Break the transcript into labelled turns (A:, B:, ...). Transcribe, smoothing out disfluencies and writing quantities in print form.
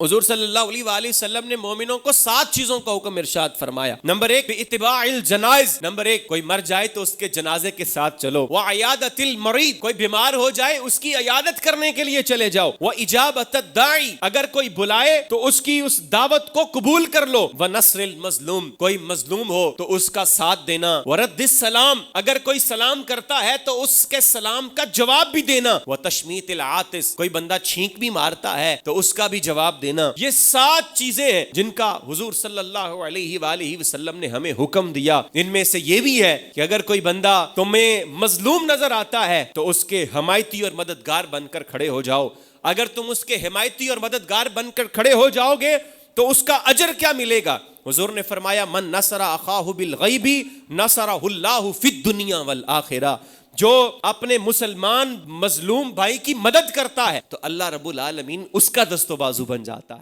A: حضور صلی اللہ علیہ وآلہ وسلم نے مومنوں کو 7 چیزوں کا حکم ارشاد فرمایا. نمبر 1 اتباع الجنائز. نمبر 1 کوئی مر جائے تو اس کے جنازے کے ساتھ چلو. وعیادۃ المریض کوئی بیمار ہو جائے اس کی عیادت کرنے کے لیے چلے جاؤ. واجابۃ الداعی اگر کوئی بلائے تو اس کی اس دعوت کو قبول کر لو. ونصر المظلوم کوئی مظلوم ہو تو اس کا ساتھ دینا. ورد السلام اگر کوئی سلام کرتا ہے تو اس کے سلام کا جواب بھی دینا. وتشمیت العاطس کوئی بندہ چھینک بھی مارتا ہے تو اس کا بھی جواب دینا. یہ 7 چیزیں ہیں جن کا حضور صلی اللہ علیہ وآلہ وسلم نے ہمیں حکم دیا. ان میں سے یہ بھی ہے کہ اگر کوئی بندہ تمہیں مظلوم نظر آتا ہے تو اس کے حمایتی اور مددگار بن کر کھڑے ہو جاؤ. اگر تم اس کے حمایتی اور مددگار بن کر کھڑے ہو جاؤ گے تو اس کا اجر کیا ملے گا؟ حضور نے فرمایا من نصر اخاہ بالغیب نصرہ اللہ فی الدنیا والآخرہ. جو اپنے مسلمان مظلوم بھائی کی مدد کرتا ہے تو اللہ رب العالمین اس کا دست و بازو بن جاتا ہے.